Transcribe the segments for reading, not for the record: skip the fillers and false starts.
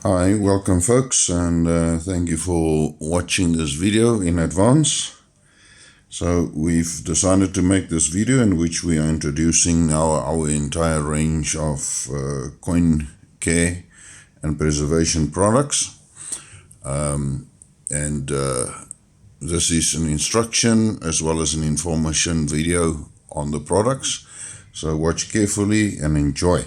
Hi, welcome folks, and thank you for watching this video in advance. So we've decided to make this video in which we are introducing now our entire range of coin care and preservation products. This is an instruction as well as an information video on the products. So watch carefully and enjoy.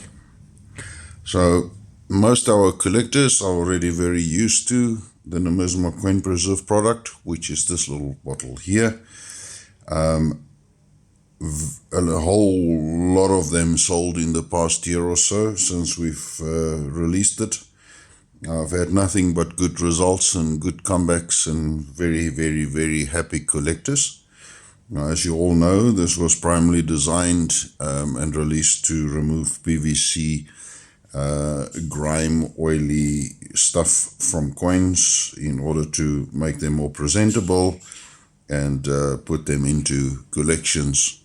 So most of our collectors are already very used to the Nomisma Coin Preserve product, which is this little bottle here. A whole lot of them sold in the past year or so since we've released it. I've had nothing but good results and good comebacks and very, very, very happy collectors. Now, as you all know, this was primarily designed and released to remove PVC grime, oily stuff from coins in order to make them more presentable and put them into collections.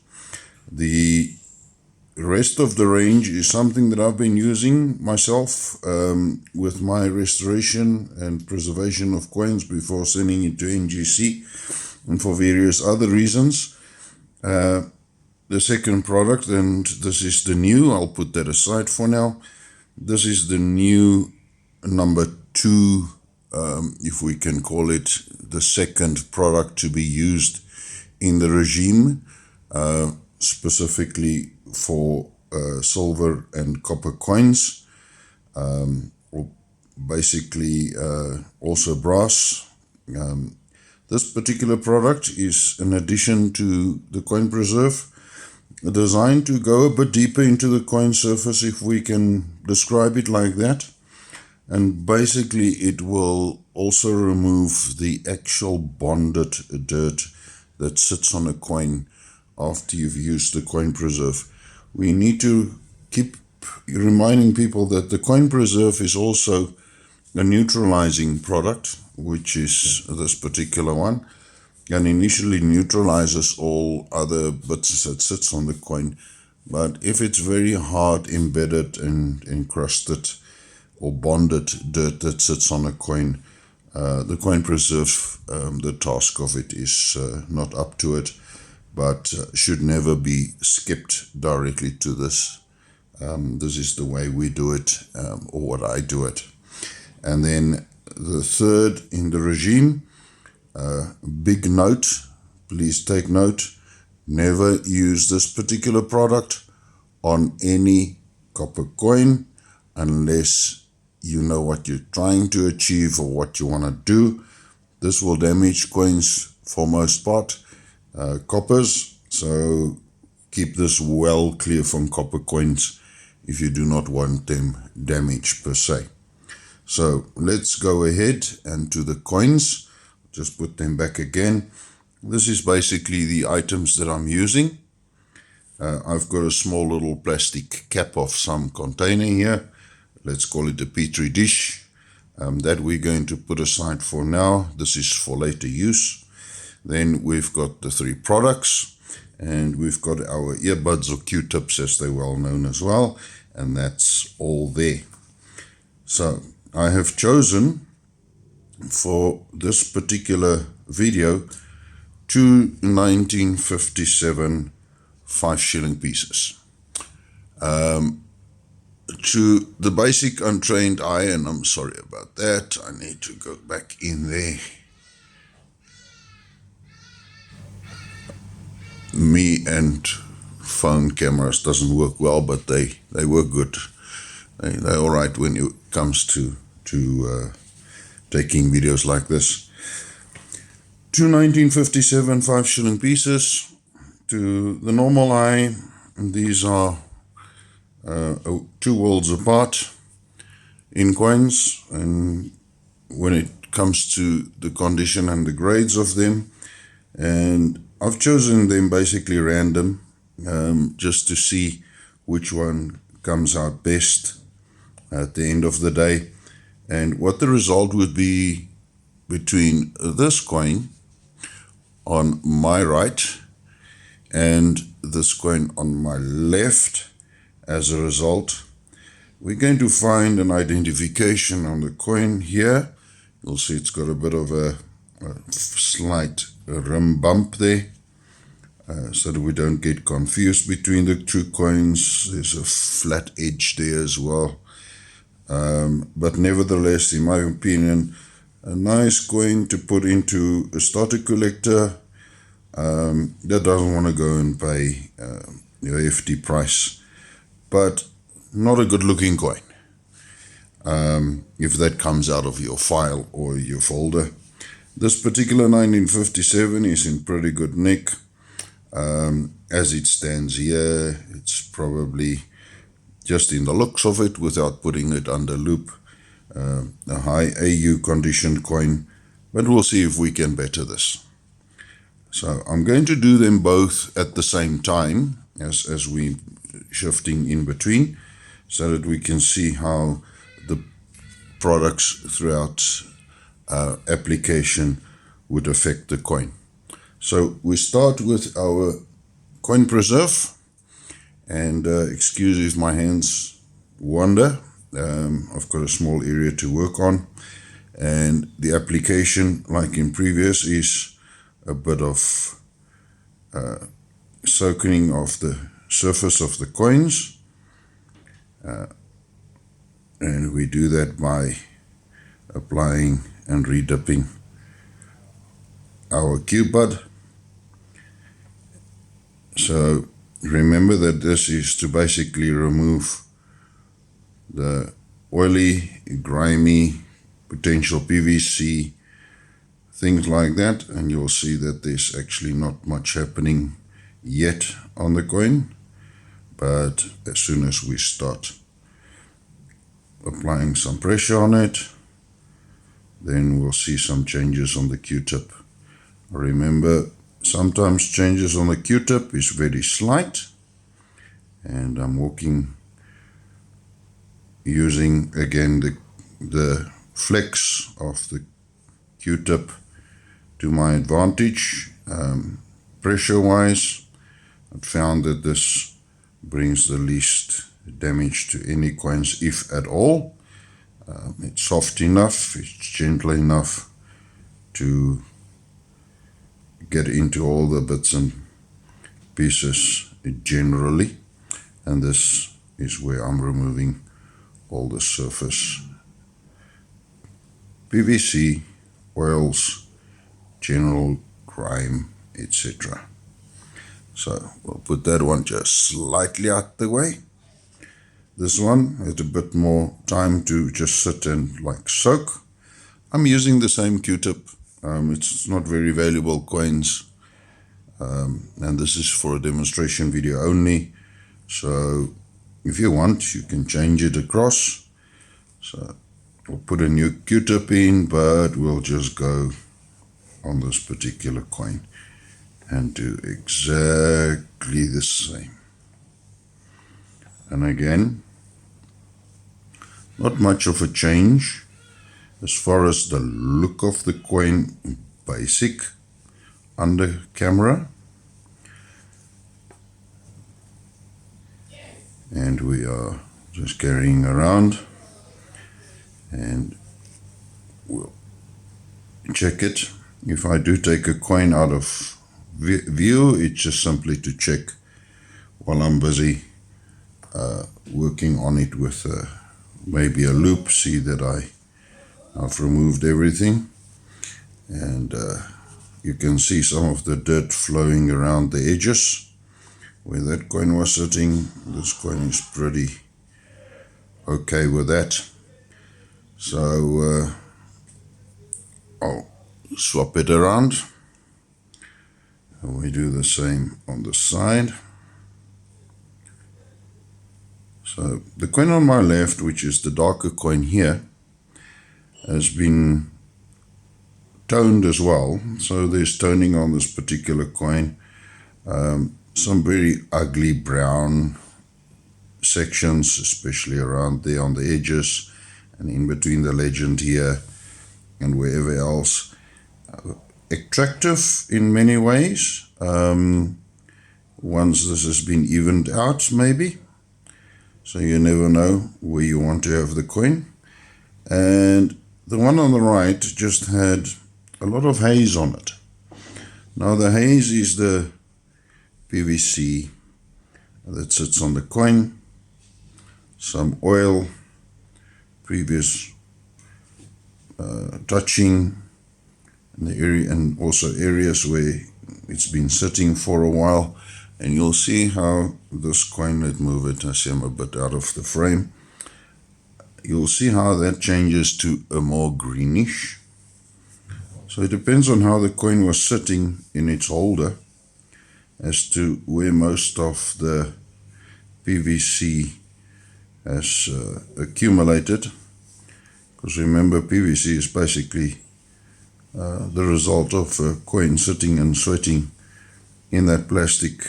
The rest of the range is something that I've been using myself with my restoration and preservation of coins before sending it to NGC and for various other reasons. The second product, and this is the new, I'll put that aside for now. This is the new number 2, if we can call it the second product to be used in the regime, specifically for silver and copper coins, or basically also brass. This particular product is an addition to the Coin Preserve, designed to go a bit deeper into the coin surface, if we can describe it like that. And basically it will also remove the actual bonded dirt that sits on a coin after you've used the Coin Preserve. We need to keep reminding people that the Coin Preserve is also a neutralizing product, which is this particular one, and initially neutralizes all other bits that sits on the coin. But if it's very hard embedded and encrusted or bonded dirt that sits on a coin, the Coin Preserve, the task of it is not up to it, but should never be skipped directly to this. This is the way we do it, or what I do it. And then the third in the regime, big note, please take note, never use this particular product on any copper coin unless you know what you're trying to achieve or what you want to do. This will damage coins for most part, coppers, so keep this well clear from copper coins if you do not want them damaged per se. So let's go ahead and to the coins. Just put them back again. This is basically the items that I'm using. I've got a small little plastic cap of some container here. Let's call it a petri dish. That we're going to put aside for now. This is for later use. Then we've got the 3 products, and we've got our earbuds or Q-tips, as they're well known as well, and that's all there. So I have chosen for this particular video 2 1957 5-shilling pieces. To the basic untrained eye, and I'm sorry about that, I need to go back in there. Me and phone cameras doesn't work well, but they work good. They're all right when it comes to taking videos like this. 2 1957 5-shilling pieces. To the normal eye, these are 2 worlds apart in coins, and when it comes to the condition and the grades of them, and I've chosen them basically random, just to see which one comes out best at the end of the day, and what the result would be between this coin on my right and this coin on my left as a result. we're going to find an identification on the coin here. You'll see it's got a bit of a slight rim bump there, so that we don't get confused between the two coins. There's a flat edge there as well. But nevertheless, in my opinion, a nice coin to put into a starter collector that doesn't want to go and pay your hefty price, but not a good looking coin if that comes out of your file or your folder. This particular 1957 is in pretty good nick. As it stands here, it's probably, just in the looks of it without putting it under loop, a high AU condition coin, but we'll see if we can better this. So I'm going to do them both at the same time as we shifting in between, so that we can see how the products throughout application would affect the coin. So we start with our coin preserve, and excuse if my hands wander. I've got a small area to work on, and the application, like in previous, is a bit of soaking of the surface of the coins, and we do that by applying and redipping our cue bud. So remember that this is to basically remove the oily, grimy, potential PVC, things like that, and you'll see that there's actually not much happening yet on the coin, but as soon as we start applying some pressure on it, then we'll see some changes on the Q-tip. Remember, sometimes changes on the Q-tip is very slight, and I'm using again the flex of the Q-tip to my advantage. Pressure wise, I've found that this brings the least damage to any coins, if at all. It's soft enough, it's gentle enough to get into all the bits and pieces generally, and this is where I'm removing all the surface PVC, oils, general grime, etc. So we'll put that one just slightly out the way. This one had a bit more time to just sit and like soak. I'm using the same Q-tip. It's not very valuable coins, and this is for a demonstration video only. So if you want, you can change it across. So we'll put a new Q-tip in, but we'll just go on this particular coin and do exactly the same. And again, not much of a change as far as the look of the coin, basic under camera. And we are just carrying around, and we'll check it. If I do take a coin out of view, it's just simply to check while I'm busy working on it with maybe a loop, see that I've removed everything, and you can see some of the dirt flowing around the edges where that coin was sitting. This coin is pretty okay with that. So I'll swap it around, and we do the same on the side. So the coin on my left, which is the darker coin here, has been toned as well. So there's toning on this particular coin. Some very ugly brown sections, especially around there on the edges and in between the legend here and wherever else. Attractive in many ways, once this has been evened out maybe. so you never know where you want to have the coin. And the one on the right just had a lot of haze on it. Now the haze is the PVC that sits on the coin, some oil, previous touching in the area, and also areas where it's been sitting for a while. And you'll see how this coin, let's move it, I see I'm a bit out of the frame. You'll see how that changes to a more greenish. So it depends on how the coin was sitting in its holder as to where most of the PVC has accumulated. Because remember, PVC is basically the result of a coin sitting and sweating in that plastic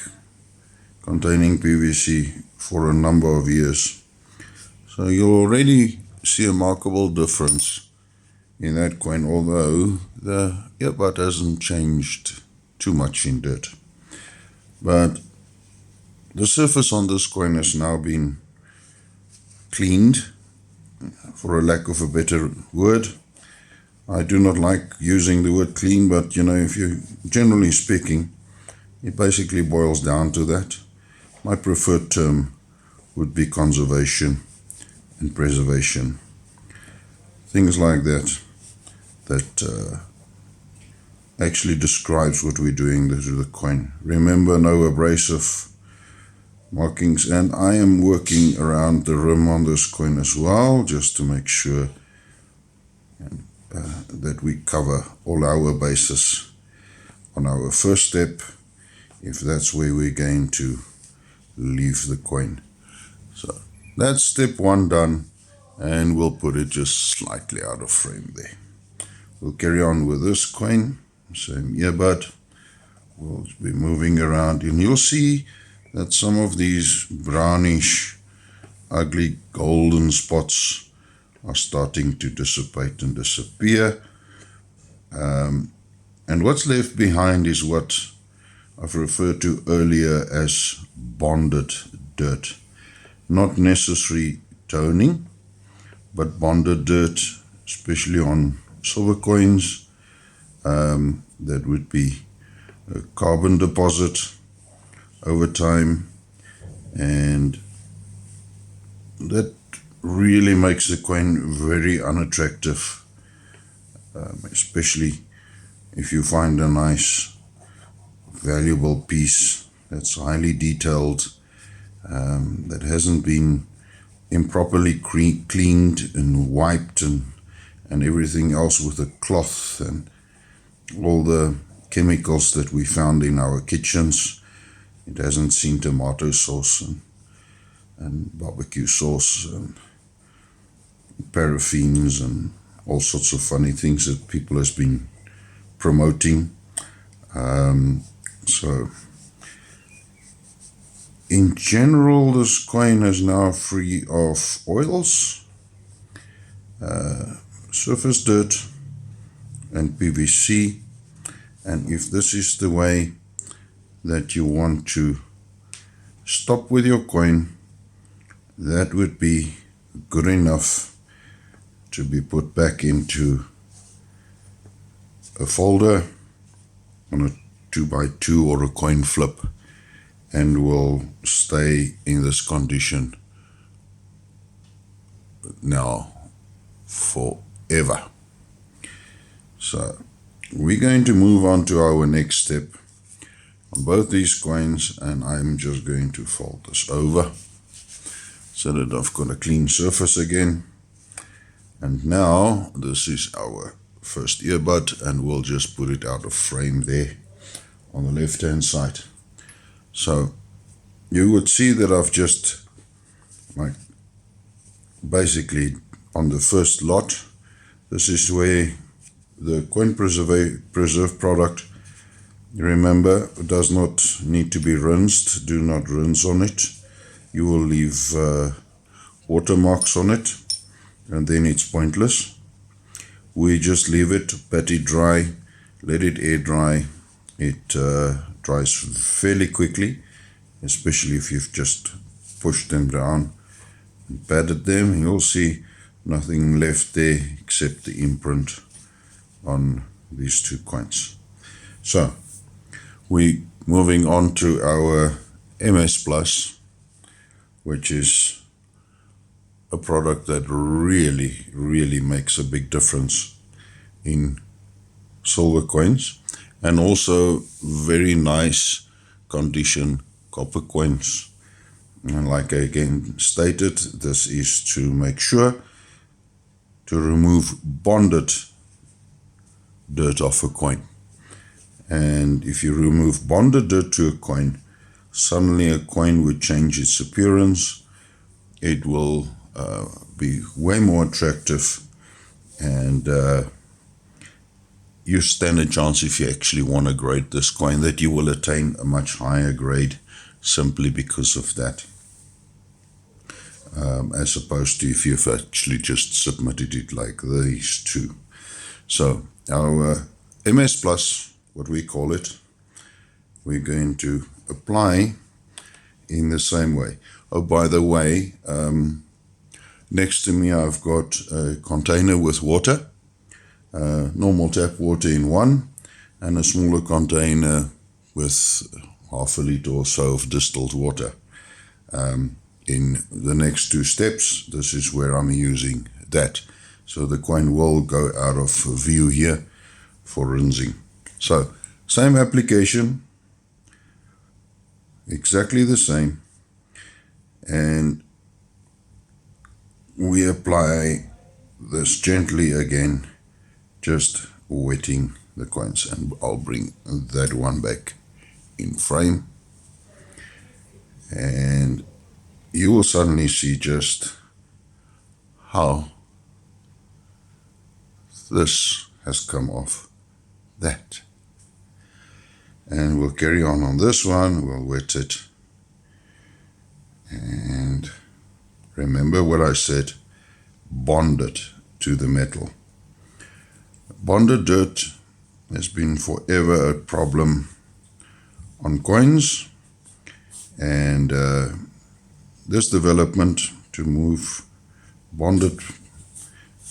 containing PVC for a number of years. So you'll already see a remarkable difference in that coin, although the earbud hasn't changed too much in dirt. But the surface on this coin has now been cleaned, for a lack of a better word. I do not like using the word clean, but if you, generally speaking, it basically boils down to that. My preferred term would be conservation and preservation. Things like that actually describes what we're doing to the coin. Remember, no abrasive markings, and I am working around the rim on this coin as well, just to make sure that we cover all our bases on our first step, if that's where we're going to leave the coin. So that's step one done, and we'll put it just slightly out of frame there. We'll carry on with this coin, same earbud. We'll be moving around, and you'll see that some of these brownish, ugly golden spots are starting to dissipate and disappear. And what's left behind is what I've referred to earlier as bonded dirt. Not necessary toning, but bonded dirt, especially on silver coins. That would be a carbon deposit over time, and that really makes the coin very unattractive, especially if you find a nice valuable piece that's highly detailed, that hasn't been improperly cleaned and wiped and everything else with a cloth and all the chemicals that we found in our kitchens. It hasn't seen tomato sauce and barbecue sauce and paraffins and all sorts of funny things that people has been promoting. So in general, this coin is now free of oils, surface dirt and PVC. And if this is the way that you want to stop with your coin, that would be good enough to be put back into a folder on a 2x2 or a coin flip, and will stay in this condition now forever. So we're going to move on to our next step on both these coins, and I'm just going to fold this over so that I've got a clean surface again. And now this is our first earbud, and we'll just put it out of frame there on the left hand side. So you would see that I've just, like, basically on the first lot, this is where the Coin Preserve product, remember, does not need to be rinsed. Do not rinse on it. You will leave watermarks on it, and then it's pointless. We just leave it, pat it dry, let it air dry. It dries fairly quickly, especially if you've just pushed them down patted them, you'll see nothing left there except the imprint on these 2 coins. So we're moving on to our MS Plus, which is a product that really makes a big difference in silver coins, and also very nice condition copper coins. And like I again stated, this is to make sure to remove bonded dirt off a coin. And if you remove bonded dirt to a coin, suddenly a coin would change its appearance. It will be way more attractive, and you stand a chance, if you actually want to grade this coin, that you will attain a much higher grade simply because of that, as opposed to if you've actually just submitted it like these 2. So our MS Plus, what we call it, we're going to apply in the same way. Oh, by the way, next to me I've got a container with water, normal tap water in one, and a smaller container with half a liter or so of distilled water. In the next 2 steps, this is where I'm using that. So the coin will go out of view here for rinsing. So same application, exactly the same, and we apply this gently again, just wetting the coins, and I'll bring that one back in frame, and you will suddenly see just how this has come off that. And we'll carry on this one, we'll wet it, and remember what I said, bond it to the metal. Bonded dirt has been forever a problem on coins, and this development to move bonded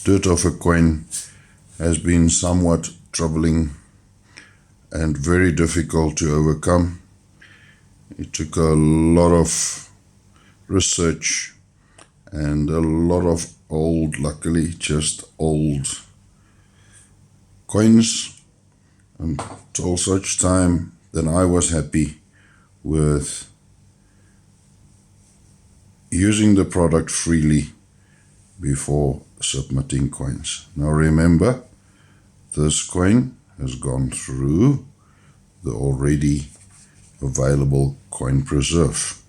dirt off a coin has been somewhat troubling and very difficult to overcome. It took a lot of research and a lot of old, luckily just old coins, until such time that I was happy with using the product freely before submitting coins. Now remember, this coin has gone through the already available coin preserve.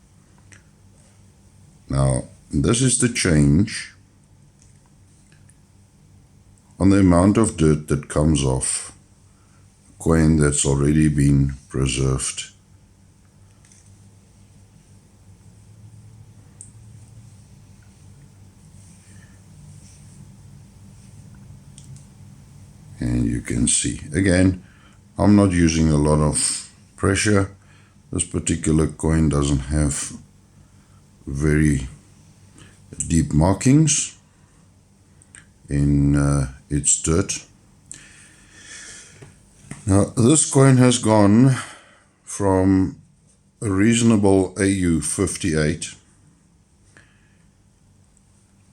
Now this is the change on the amount of dirt that comes off a coin that's already been preserved. And you can see, again, I'm not using a lot of pressure. This particular coin doesn't have very deep markings in its dirt. Now this coin has gone from a reasonable AU58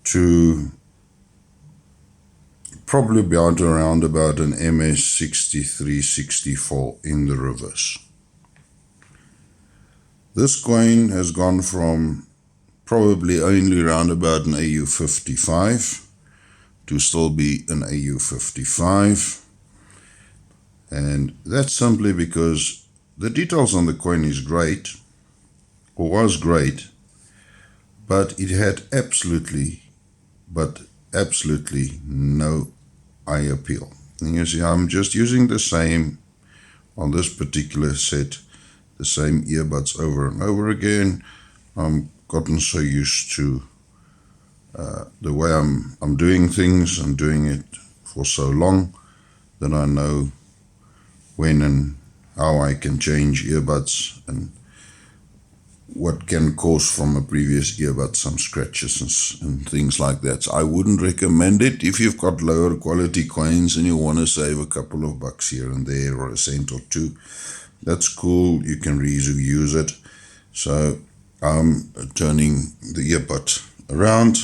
to probably around about an MS63-64 in the reverse. This coin has gone from probably only around about an AU55 to still be an AU55, and that's simply because the details on the coin is great, or was great, but it had absolutely no eye appeal. And you see, I'm just using the same on this particular set, the same earbuds over and over again. I'm gotten so used to the way I'm doing things. I'm doing it for so long that I know when and how I can change earbuds and what can cause from a previous earbud some scratches and things like that. So I wouldn't recommend it. If you've got lower quality coins and you want to save a couple of bucks here and there or a cent or two, that's cool. You can reuse it. So I'm turning the earbud around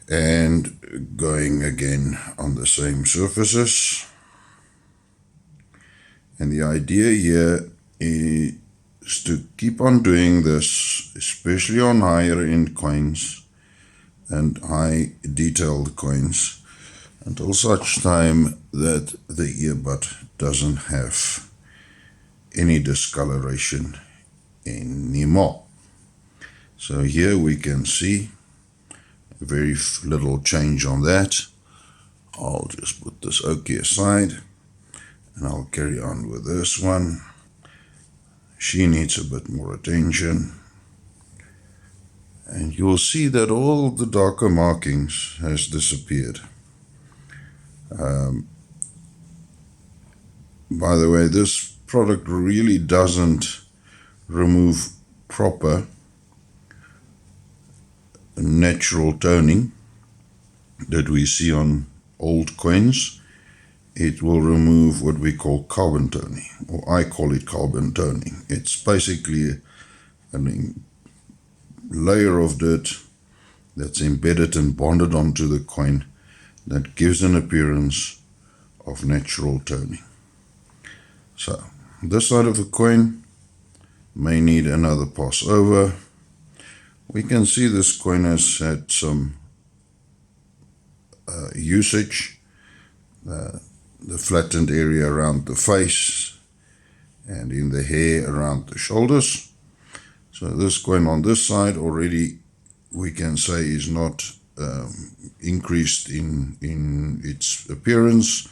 and going again on the same surfaces. And the idea here is to keep on doing this, especially on higher end coins and high detailed coins, until such time that the earbud doesn't have any discoloration anymore. So here we can see very little change on that. I'll just put this okay aside and I'll carry on with this one. She needs a bit more attention. And you'll see that all the darker markings has disappeared. By the way, this product really doesn't remove proper natural toning that we see on old coins. It will remove what we call carbon toning, or I call it carbon toning. It's basically a layer of dirt that's embedded and bonded onto the coin that gives an appearance of natural toning. So this side of the coin may need another pass over. We can see this coin has had some usage. The flattened area around the face and in the hair around the shoulders. So this coin on this side already we can say is not increased in its appearance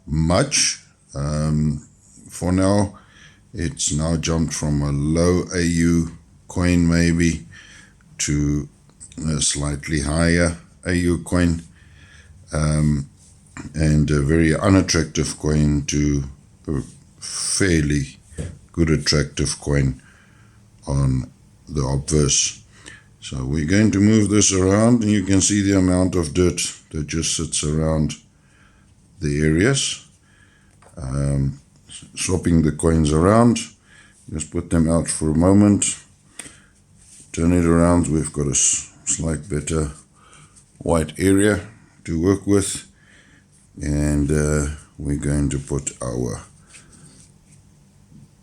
much. For now, it's now jumped from a low AU coin maybe to a slightly higher AU coin. And a very unattractive coin to a fairly good attractive coin on the obverse. So we're going to move this around and you can see the amount of dirt that just sits around the areas. Swapping the coins around, just put them out for a moment, turn it around, we've got a slight better white area to work with. And we're going to put our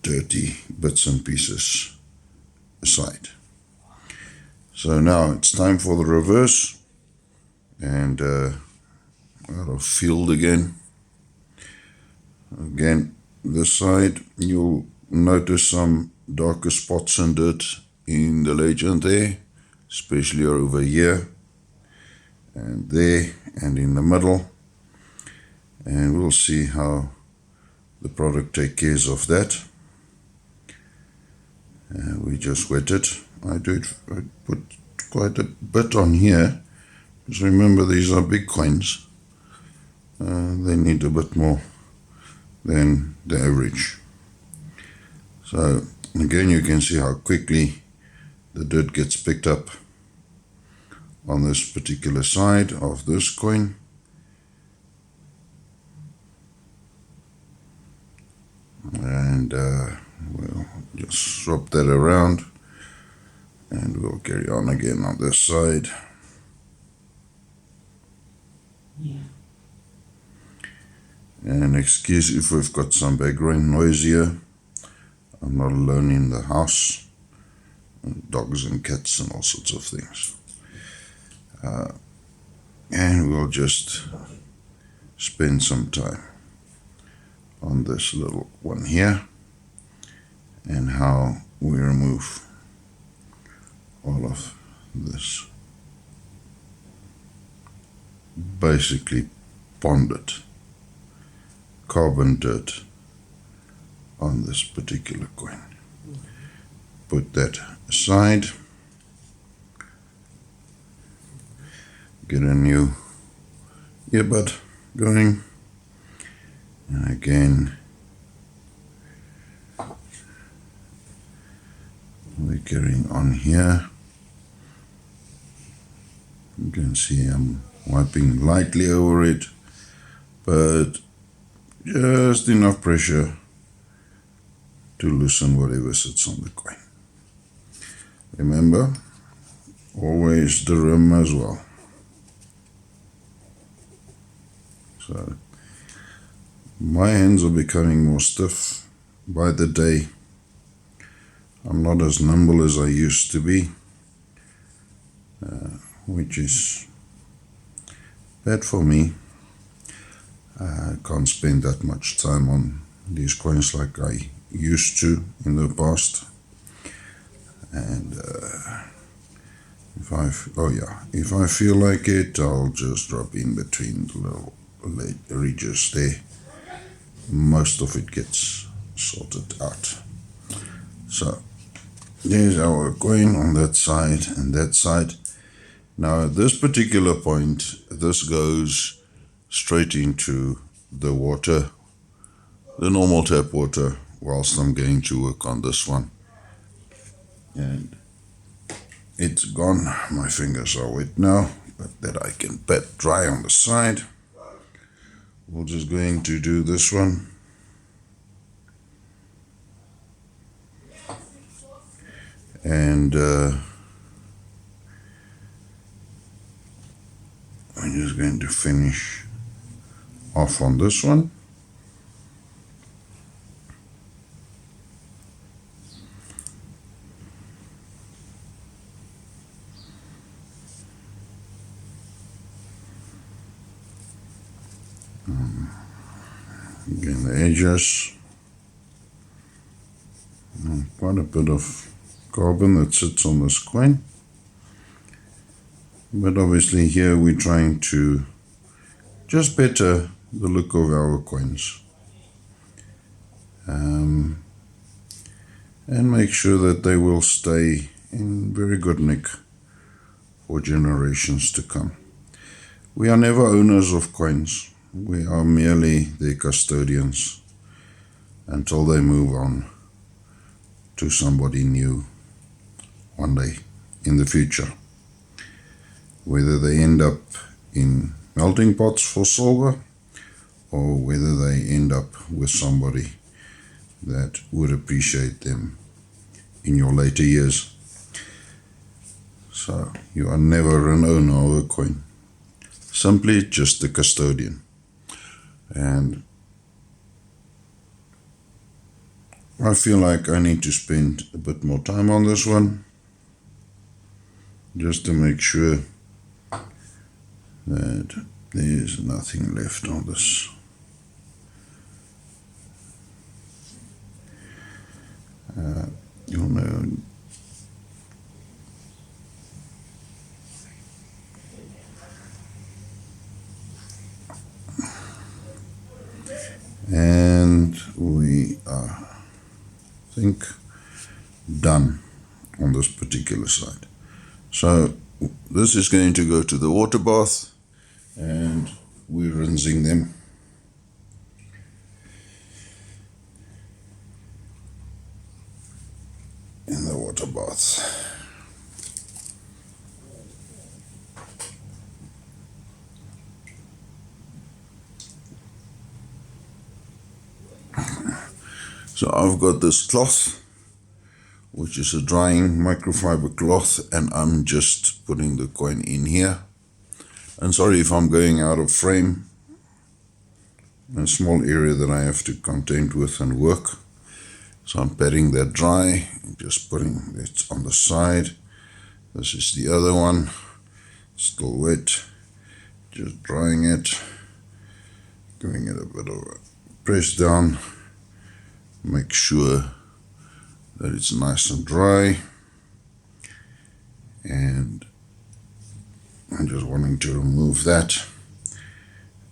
dirty bits and pieces aside. So now it's time for the reverse and out of field again. Again, this side you'll notice some darker spots and dirt in the legend there, especially over here and there and in the middle. And we'll see how the product takes care of that. We just wet it. I put quite a bit on here, because remember these are big coins. They need a bit more than the average. So again you can see how quickly the dirt gets picked up on this particular side of this coin. And we'll just swap that around and we'll carry on again on this side. Yeah. And excuse if we've got some background noise here. I'm not alone in the house. Dogs and cats and all sorts of things. And we'll just spend some time on this little one here and how we remove all of this basically bonded carbon dirt on this particular coin. Put that aside, get a new earbud going. And again, We're carrying on here. You can see I'm wiping lightly over it, but just enough pressure to loosen whatever sits on the coin. Remember, always the rim as well. So my hands are becoming more stiff by the day. I'm not as nimble as I used to be, which is bad for me. I can't spend that much time on these coins like I used to in the past. And if I feel like it, I'll just drop in between the little ridges there. Most of it gets sorted out. So there's our coin on that side and that side. Now at this particular point, this goes straight into the water, the normal tap water, whilst I'm going to work on this one. And it's gone. My fingers are wet now, but that I can pat dry on the side. We're just going to do this one. And I'm just going to finish off on this one. Again, the edges. Quite a bit of carbon that sits on this coin. But obviously here we're trying to just better the look of our coins. And make sure that they will stay in very good nick for generations to come. We are never owners of coins. We are merely their custodians until they move on to somebody new one day in the future. Whether they end up in melting pots for silver or whether they end up with somebody that would appreciate them in your later years. So you are never an owner of a coin, simply just the custodian. And I feel like I need to spend a bit more time on this one, just to make sure that there's nothing left on this. You'll know. And we are, I think, done on this particular side. So this is going to go to the water bath, and we're rinsing them. In the water bath. So I've got this cloth, which is a drying microfiber cloth, and I'm just putting the coin in here. And sorry if I'm going out of frame. A small area that I have to contend with and work. So I'm patting that dry, just putting it on the side. This is the other one, still wet. Just drying it, giving it a bit of a press down. Make sure that it's nice and dry. And I'm just wanting to remove that.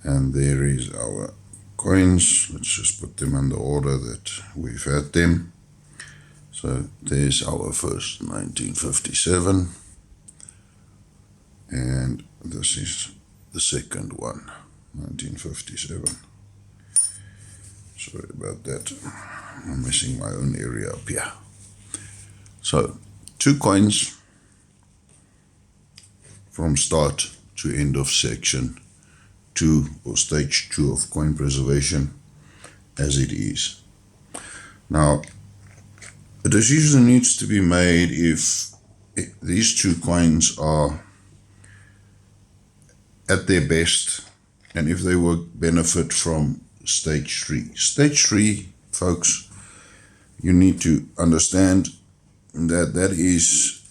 And there is our coins. Let's just put them in the order that we've had them. So there's our first 1957. And this is the second one, 1957. Sorry about that. I'm messing my own area up here. So 2 coins from start to end of section 2 or stage 2 of coin preservation as it is. Now, a decision needs to be made if these 2 coins are at their best and if they will benefit from stage 3. Stage 3, folks, you need to understand that that is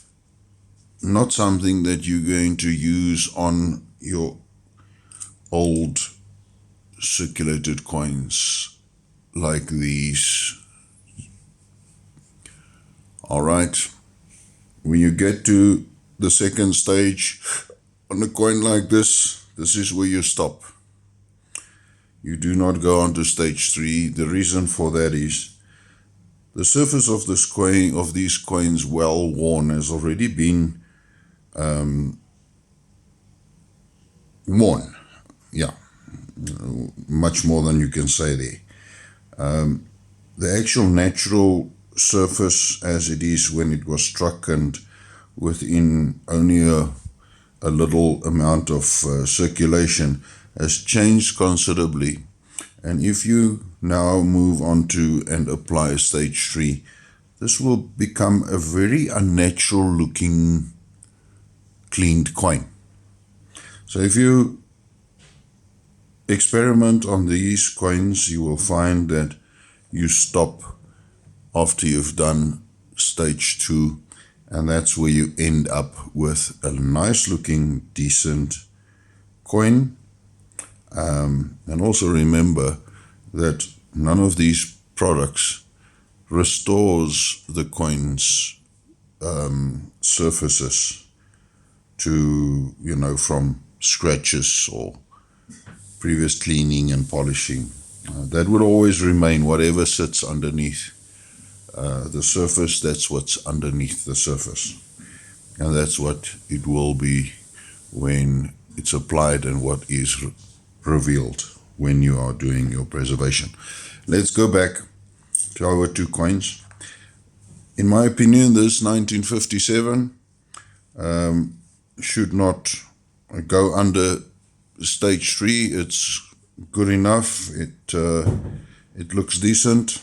not something that you're going to use on your old circulated coins like these. Alright, when you get to the second stage on a coin like this is where you stop. You do not go on to stage 3. The reason for that is the surface of this coin, of these coins, well worn, has already been worn. Yeah, much more than you can say there. The actual natural surface as it is when it was struck and within only a little amount of circulation has changed considerably. And if you now move on to and apply stage 3, this will become a very unnatural looking cleaned coin. So if you experiment on these coins, you will find that you stop after you've done stage 2, and that's where you end up with a nice looking decent coin. And also remember that none of these products restores the coin's surfaces to, from scratches or previous cleaning and polishing. That would always remain, whatever sits underneath the surface, that's what's underneath the surface. And that's what it will be when it's applied and what is revealed when you are doing your preservation. Let's go back to our 2 coins. In my opinion, this 1957 should not go under stage 3. It's good enough. It looks decent.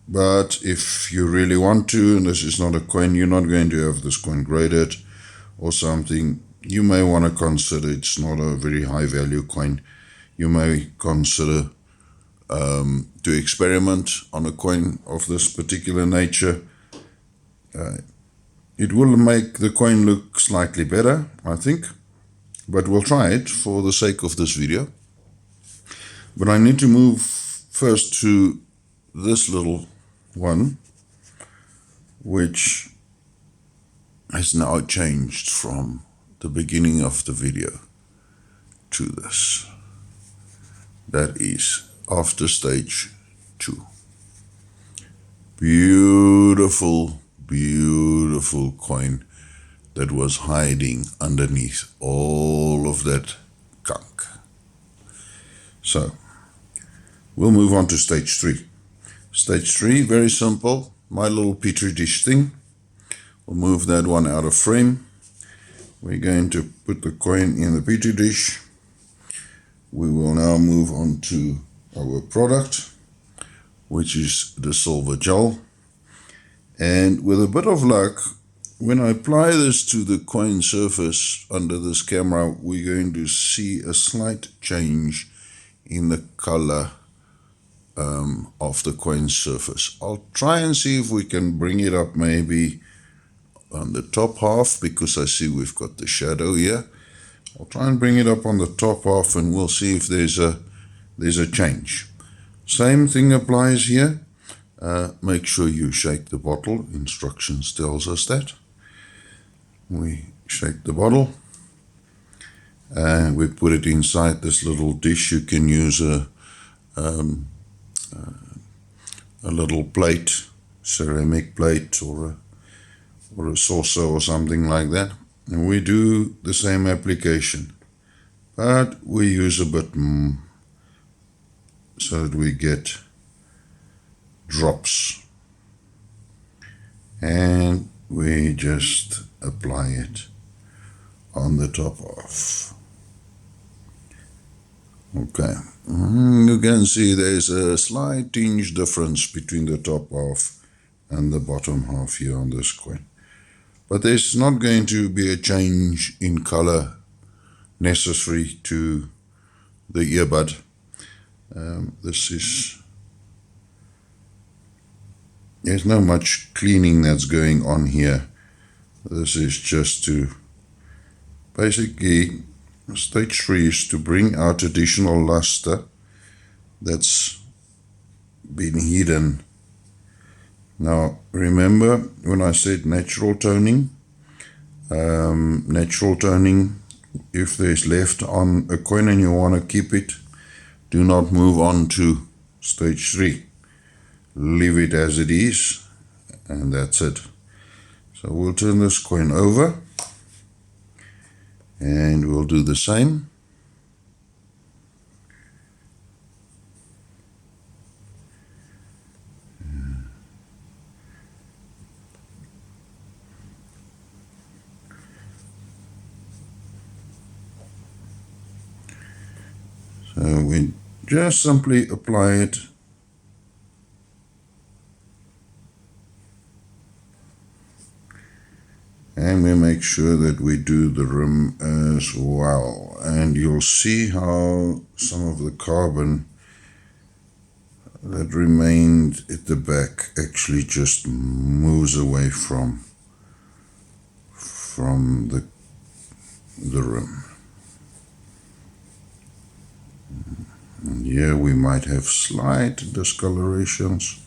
But if you really want to, and this is not a coin, you're not going to have this coin graded or something, you may want to consider, it's not a very high value coin, you may consider to experiment on a coin of this particular nature. It will make the coin look slightly better, I think, but we'll try it for the sake of this video. But I need to move first to this little one, which has now changed from the beginning of the video to this. That is after stage 2. Beautiful, beautiful coin that was hiding underneath all of that gunk. So we'll move on to stage 3. Stage 3, very simple. My little petri dish thing. We'll move that one out of frame. We're going to put the coin in the petri dish. We will now move on to our product, which is the silver gel. And with a bit of luck, when I apply this to the coin surface under this camera, we're going to see a slight change in the color of the coin surface. I'll try and see if we can bring it up maybe on the top half, because I see we've got the shadow here. I'll try and bring it up on the top half and we'll see if there's a change. Same thing applies here. Make sure you shake the bottle. Instructions tells us that. We shake the bottle and we put it inside this little dish. You can use a little plate, ceramic plate, or a saucer or something like that. And we do the same application, but we use a bit so that we get drops and we just apply it on the top of. Okay, you can see there's a slight tinge difference between the top half and the bottom half here on this coin. But there's not going to be a change in color necessary to the earbud. There's no much cleaning that's going on here. This is just to basically, stage 3 is to bring out additional luster that's been hidden. Now remember when I said natural toning, if there's left on a coin and you want to keep it, do not move on to stage 3. Leave it as it is, and that's it. So we'll turn this coin over and we'll do the same. So we just simply apply it and we make sure that we do the rim as well, and you'll see how some of the carbon that remained at the back actually just moves away from the rim. And here we might have slight discolorations,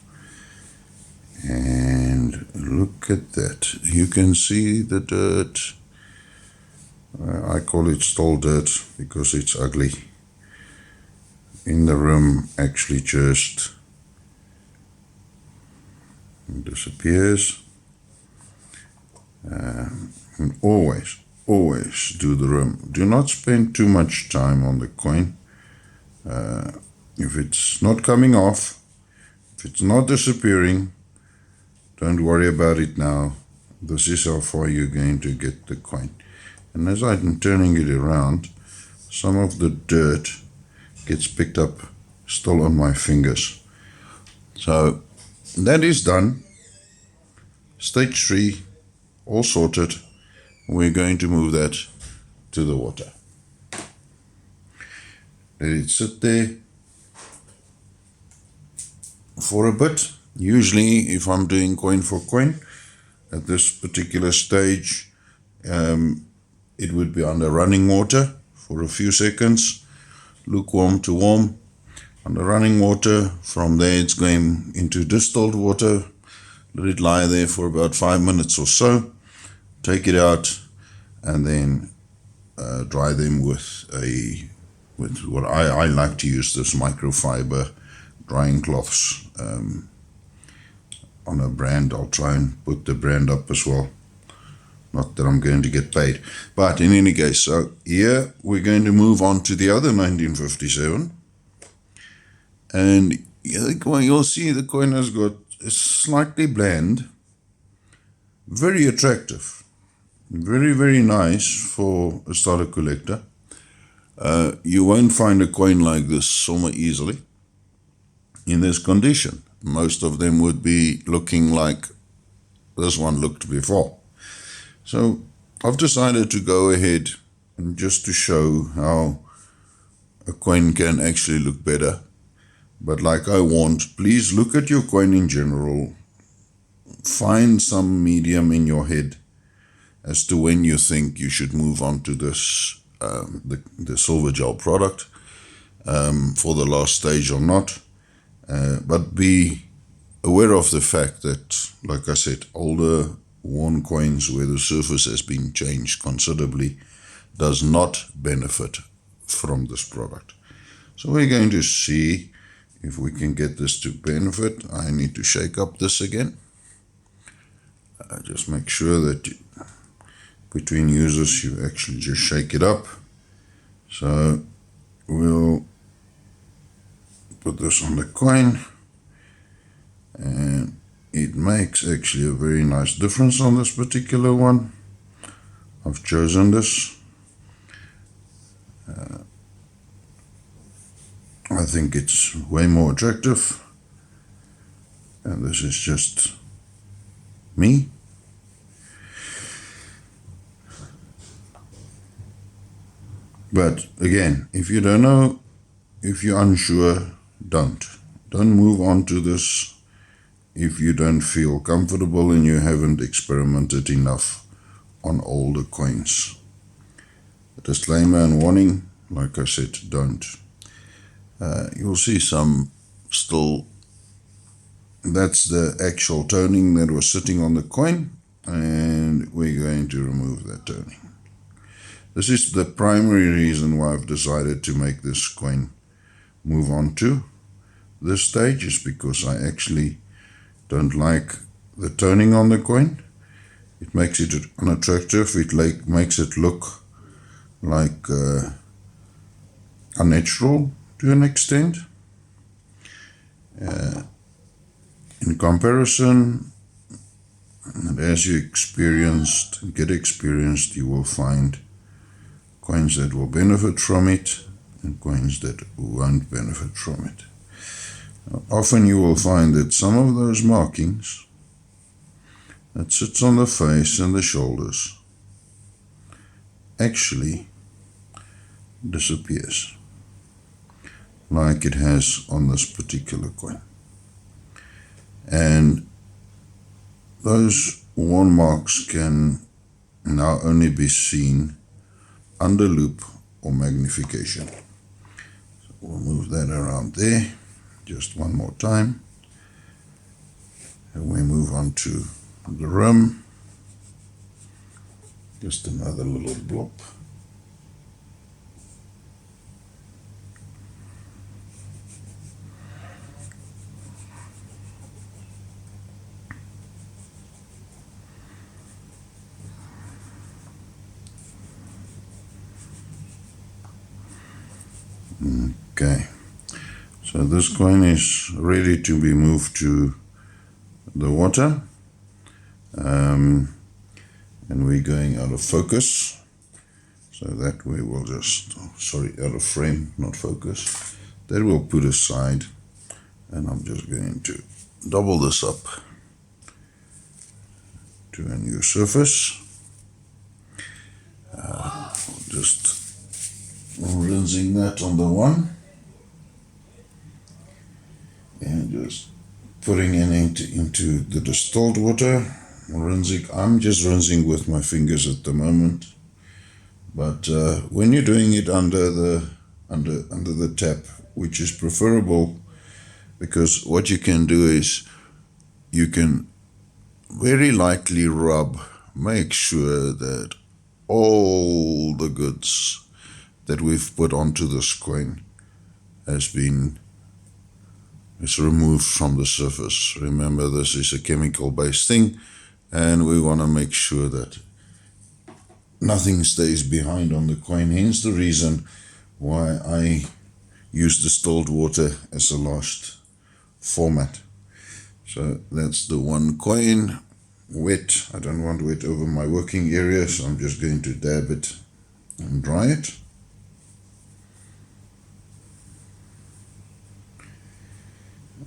and look at that. You can see the dirt. I call it stall dirt because it's ugly. In the rim actually just disappears. And always do the rim. Do not spend too much time on the coin. If it's not coming off, if it's not disappearing, don't worry about it now. This is how far you're going to get the coin. And as I'm turning it around, some of the dirt gets picked up still on my fingers. So that is done. Stage 3, all sorted. We're going to move that to the water. Let it sit there for a bit. Usually if I'm doing coin for coin, at this particular stage, it would be under running water for a few seconds, lukewarm to warm. Under running water, from there it's going into distilled water. Let it lie there for about 5 minutes or so. Take it out and then dry them with what I like to use, this microfiber drying cloths on a brand. I'll try and put the brand up as well. Not that I'm going to get paid. But in any case, so here we're going to move on to the other 1957. And you'll see the coin has got a slightly bland, very attractive, very, very nice for a starter collector. You won't find a coin like this somewhere easily in this condition. Most of them would be looking like this one looked before. So I've decided to go ahead and just to show how a coin can actually look better. But like I warned, please look at your coin in general. Find some medium in your head as to when you think you should move on to this, the silver gel product for the last stage or not. But be aware of the fact that, like I said, older worn coins where the surface has been changed considerably does not benefit from this product. So we're going to see if we can get this to benefit. I need to shake up this again. Just make sure that between users you actually just shake it up. So we'll put this on the coin, and it makes actually a very nice difference on this particular one. I've chosen this. I think it's way more attractive, and this is just me. But again, if you don't know, if you're unsure, don't move on to this if you don't feel comfortable and you haven't experimented enough on older coins. A disclaimer and warning, like I said, don't. You'll see some still, that's the actual toning that was sitting on the coin, and we're going to remove that toning. This is the primary reason why I've decided to make this coin move on to this stage, is because I actually don't like the toning on the coin. It makes it unattractive. It makes it look like unnatural to an extent. In comparison, and as you get experienced, you will find coins that will benefit from it and coins that won't benefit from it. Often you will find that some of those markings that sits on the face and the shoulders actually disappears, like it has on this particular coin. And those worn marks can now only be seen under loupe or magnification. So we'll move that around there just one more time, and we move on to the rim. Just another little blob. Okay, so this coin is ready to be moved to the water, and we're going out of focus, so that we will just, out of frame, not focus, that we'll put aside, and I'm just going to double this up to a new surface. Just rinsing that on the one, and just putting it into the distilled water. I'm just rinsing with my fingers at the moment, but when you're doing it under the tap, which is preferable, because what you can do is you can very lightly make sure that all the goods that we've put onto this coin is removed from the surface. Remember, this is a chemical-based thing, and we want to make sure that nothing stays behind on the coin. Hence the reason why I use distilled water as a last format. So that's the one coin, wet. I don't want wet over my working area, so I'm just going to dab it and dry it.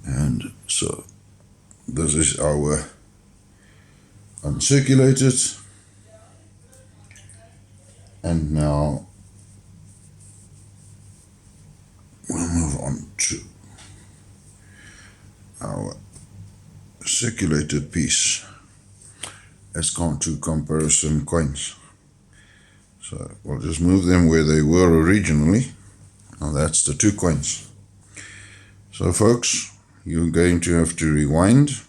And so this is our uncirculated, and now we'll move on to our circulated piece as to comparison coins. So we'll just move them where they were originally. Now that's the two coins. So folks, you're going to have to rewind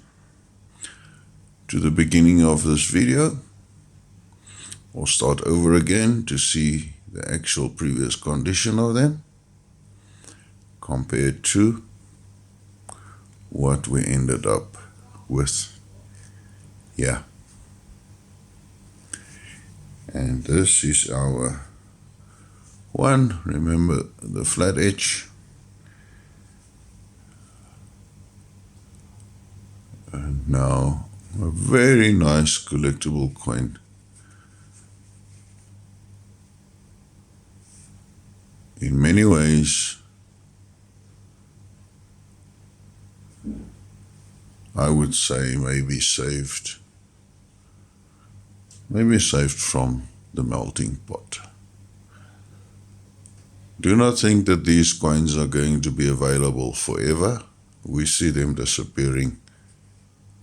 to the beginning of this video or start over again to see the actual previous condition of them compared to what we ended up with here. And this is our one. Remember the flat edge. And now a very nice collectible coin. In many ways, I would say maybe saved from the melting pot. Do not think that these coins are going to be available forever. We see them disappearing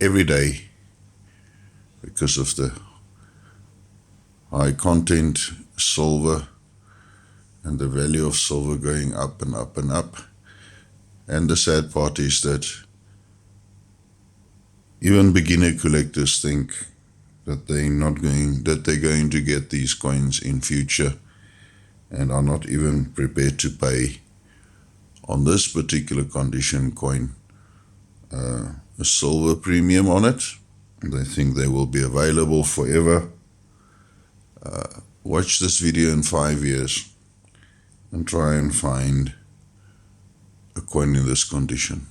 every day because of the high content silver and the value of silver going up and up and up. And the sad part is that even beginner collectors think that they're going to get these coins in future, and are not even prepared to pay on this particular condition coin a silver premium on it. They think they will be available forever. Watch this video in 5 years and try and find a coin in this condition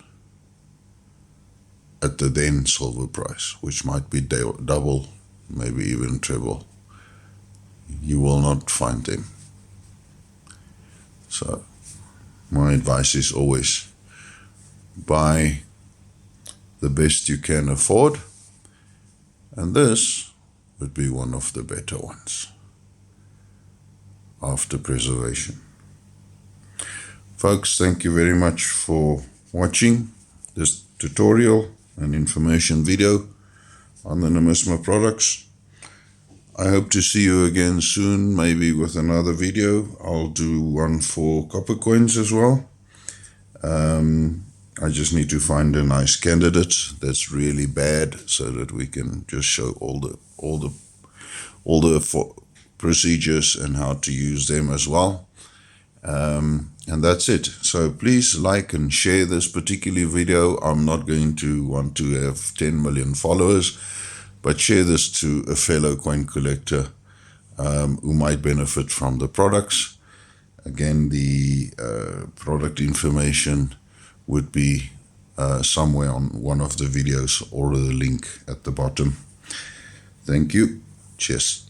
at the then silver price, which might be double, maybe even treble. You will not find them. So my advice is always buy the best you can afford, and this would be one of the better ones after preservation. Folks, thank you very much for watching this tutorial and information video on the Nomisma products. I hope to see you again soon, maybe with another video. I'll do one for copper coins as well. I just need to find a nice candidate that's really bad so that we can just show all the procedures and how to use them as well. And that's it. So please like and share this particular video. I'm not going to want to have 10 million followers, but share this to a fellow coin collector who might benefit from the products. Again, the product information would be somewhere on one of the videos or the link at the bottom. Thank you. Cheers.